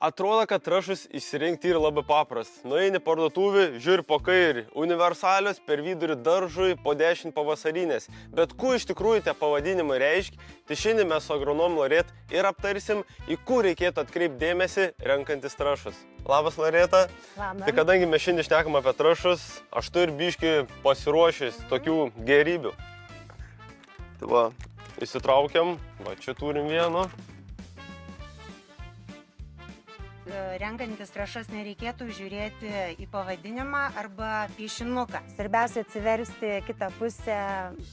Atrodo, kad trąšus išsirinkti yra labai paprasta. Nueini parduotuvį, žiūri po kairį. Universalios per vidurį daržui po 10 pavasarinės. Bet kuo iš tikrųjų tie pavadinimai reiškia, tai šiandien mes su agronomu Loreta ir aptarsim, į kur reikėtų atkreipti dėmesį renkantis trąšus. Labas, Loreta. Labas. Tai kadangi mes šiandien šnekam apie trąšus, aš tu ir biški pasiruošęs tokių gerybių. Tai va, įsitraukiam. Va, čia turim vieną. Renkantis trąšas nereikėtų žiūrėti į pavadinimą arba piešinuką. Svarbiausia atsiversti kitą pusę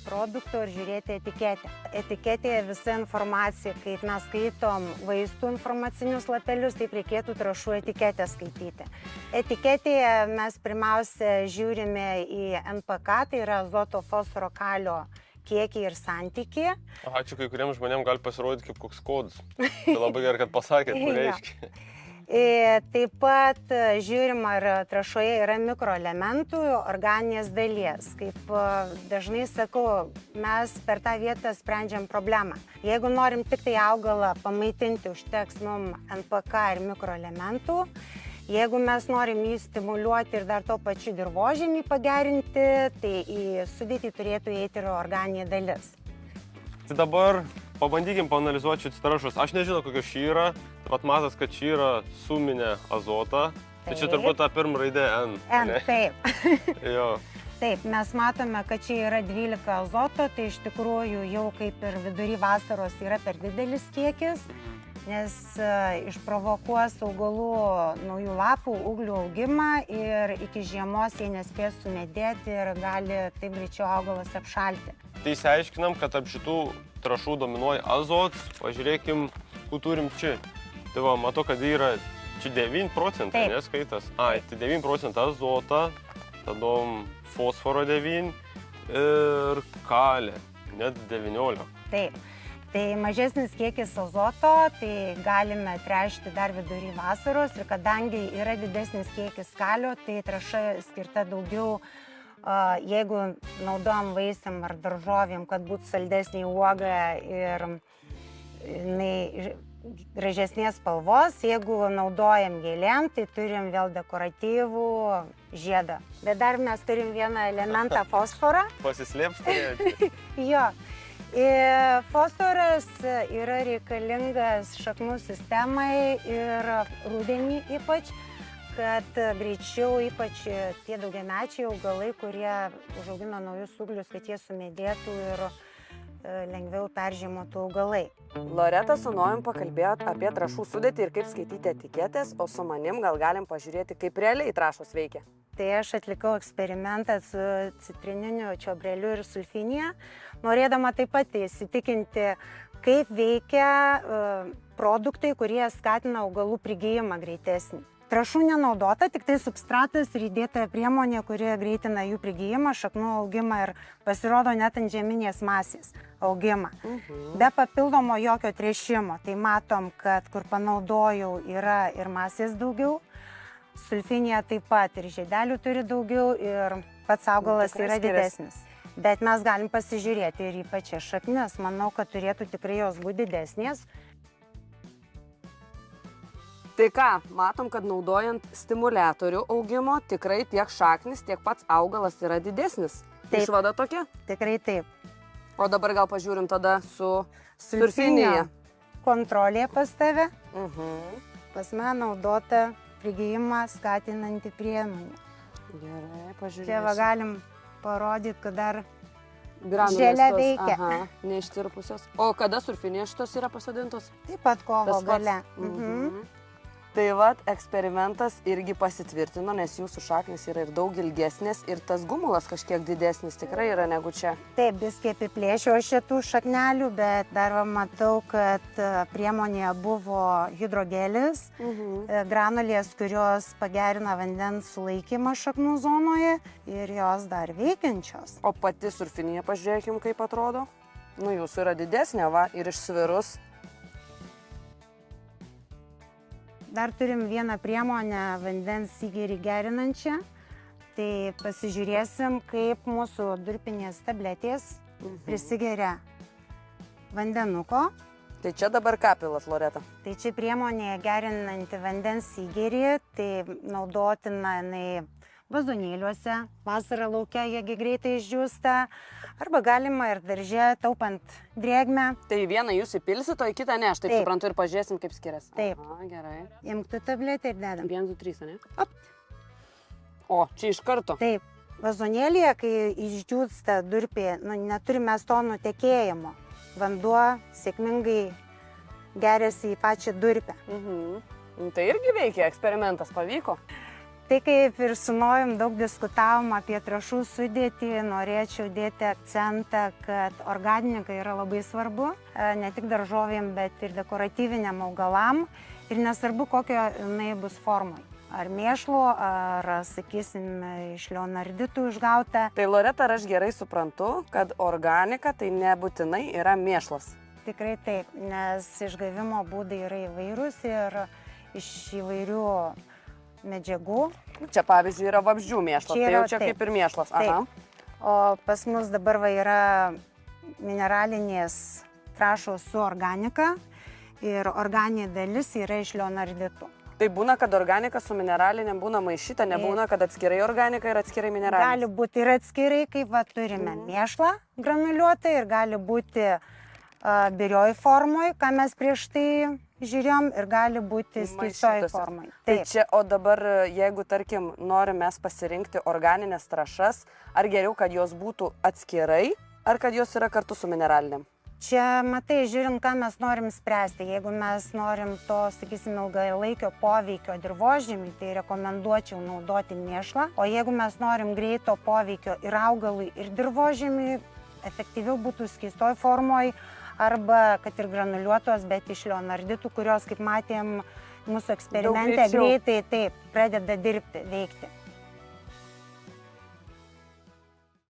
produkto ir žiūrėti etiketę. Etiketėje visa informacija, kaip mes skaitom vaistų informacinius lapelius, taip reikėtų trąšų etiketę skaityti. Etiketėje mes pirmiausia žiūrime į NPK, tai yra azoto, fosforo, kalio kiekį ir santykį. Ačiū, kai kuriems žmonėms gali pasirodyti kaip koks kodas. Tai labai gerai, kad pasakėt, kur reiškia. Taip pat žiūrim, ar trąšoje yra mikroelementų, organinės dalies. Kaip dažnai sakau, mes per tą vietą sprendžiam problemą. Jeigu norim tik tai augalą pamaitinti, užteks mums NPK ir mikroelementų. Jeigu mes norim jį stimuliuoti ir dar to pačiu dirvožemį pagerinti, tai į sudėtį turėtų įeiti ir organinė dalis. Tai dabar pabandykim paanalizuoti šitus trąšus. Aš nežinau, kokia ši yra. Pat matas, kad ši yra suminė azotą. Tai čia turbūt ta pirma raidė N. N, taip. Jo. Taip, mes matome, kad čia yra 12 azoto, tai iš tikrųjų jau kaip ir vidury vasaros yra per didelis kiekis, nes išprovokuos augalų naujų lapų, ūglių augimą ir iki žiemos jie nespės sumedėti ir gali taip greičiau augalas apšalti. Tai išsiaiškinam, kad tarp šitų trąšų dominuoja azotas. Pažiūrėkim, kur turim čia. Tai va, matau, kad yra čia 9%, neskaitas. Ai, tai 9% azotą, tada fosforo 9 ir kalė, net 19. Taip. Tai mažesnis kiekis azoto, tai galime tręšti dar vidury vasaros ir kadangi yra didesnis kiekis kalio, tai trąša skirta daugiau, jeigu naudojam vaisiam ar daržovėm, kad būtų saldesnė uoga ir gražesnės spalvos. Jeigu naudojam gėlėm, tai turim vėl dekoratyvų žiedą. Bet dar mes turim vieną elementą - fosforą. Pasislėps turėti. Jo. Fosforas yra reikalingas šaknų sistemai ir rudenį ypač, kad greičiau ypač tie daugiamečiai augalai, kurie užaugino naujus ūglius, kad jie sumedėtų ir lengviau peržiemotų augalai. Loreta su Nojum pakalbėjot apie trąšų sudėtį ir kaip skaityti etiketės, o su manim gal galim pažiūrėti, kaip realiai trąšos veikia. Tai aš atlikau eksperimentą su citrininiu čiobreliu ir sulfinija, norėdama taip pat įsitikinti, kaip veikia produktai, kurie skatina augalų prigijimą greitesnį. Trąšų nenaudota, tik tai substratas ir įdėta priemonė, kuri greitina jų prigijimą, šaknų augimą ir pasirodo net ant žeminės masės augimą. Be papildomo jokio tręšimo. Tai matom, kad kur panaudojau yra ir masės daugiau, sulfinija taip pat ir žiedelių turi daugiau ir pats augalas yra didesnis. Bet mes galim pasižiūrėti ir ypač šaknis. Manau, kad turėtų tikrai jos būti didesnės. Tai ką, matom, kad naudojant stimuliatorių augimo, tikrai tiek šaknis, tiek pats augalas yra didesnis. Taip. Išvada tokia? Tikrai taip. O dabar gal pažiūrim tada su sulfinija. Kontrolė pas tave. Pas mane naudota prigijimą skatinanti priemonė. Gerai, pažiūrėsim. Čia va galim parodyti, kad dar Granulės želė tos, veikia. Aha, neištirpusios. O kada sulfinija šitos yra pasodintos? Taip pat kovo Tas pats? gale. Tai vat, eksperimentas irgi pasitvirtino, nes jūsų šaknis yra ir daug ilgesnės ir tas gumulas kažkiek didesnis tikrai yra negu čia. Taip, biskį apiplėšiau šitų šaknelių, bet dar va matau, kad priemonėje buvo hidrogelis, granulės, kurios pagerina vandens sulaikymą šaknų zonoje ir jos dar veikiančios. O pati sulfinija, pažiūrėkim, kaip atrodo. Nu, jūsų yra didesnė, va, ir išsvirus. Dar turim vieną priemonę vandens įgėrį gerinančią. Tai pasižiūrėsim, kaip mūsų durpinės tabletės prisigeria vandenuko Tai čia dabar ką pilat, Loreta? Tai čia priemonė gerinanti vandens įgėrį, tai naudotina jinai vazonėliuose, vasarą laukia jiegi greitai išdžiūsta, arba galima ir darže taupant drėgmę. Tai vieną jūs įpilsit, o į kitą ne, aš taip Taip. suprantu ir pažiūrėsim, kaip skiriasi. Taip. Aha, gerai. Imk tu tabletę ir dedam. 1, 2, 3, ne? Op. O, čia iš karto. Taip, vazonėlėje, kai išdžiūsta durpė, neturime to nutekėjimo. Vanduo sėkmingai geriasi į pačią durpę. Tai irgi veikia, eksperimentas pavyko. Tai kaip ir su Nojum daug diskutavom apie trąšų sudėtį, norėčiau dėti akcentą, kad organika yra labai svarbu, ne tik daržovėm, bet ir dekoratyviniam augalam. Ir nesvarbu, kokio jinai bus formai. Ar mėšlo, ar, sakysim, iš leonarditų išgauta. Tai Loreta, ar aš gerai suprantu, kad organika tai nebūtinai yra mėšlas. Tikrai taip, nes išgavimo būdai yra įvairūs ir iš įvairių medžiagų. Čia pavyzdžiui yra vabzdžių mėšlas, Čia tai yra- jau čia taip. kaip ir mėšlas. Aha. O pas mus dabar yra mineralinės trąšos su organika ir organinė dalis yra iš leonarditų. Tai būna, kad organika su mineralinėm būna maišyta, nebūna, kad atskirai organika ir atskirai mineralinė. Gali būti ir atskirai, kaip va, turime mėšlą granuliuotą ir gali būti birioj formoj, ką mes prieš tai žiūrėjom, ir gali būti skystoj Maišytose. formoj. Tai čia, o dabar, jeigu, tarkim, norim mes pasirinkti organinės trąšas, ar geriau, kad jos būtų atskirai, ar kad jos yra kartu su mineraliniam? Čia, matai, žiūrint, ką mes norim spręsti. Jeigu mes norim to, sakysim, ilgalaikio poveikio dirvožemį, tai rekomenduočiau naudoti mėšlą. O jeigu mes norim greito poveikio ir augalui, ir dirvožemį, efektyviau būtų skystoj formoj, arba kad ir granuliuotos, bet iš leonarditų, kurios, kaip matėm, mūsų eksperimente greičiau. greitai taip pradeda dirbti, veikti.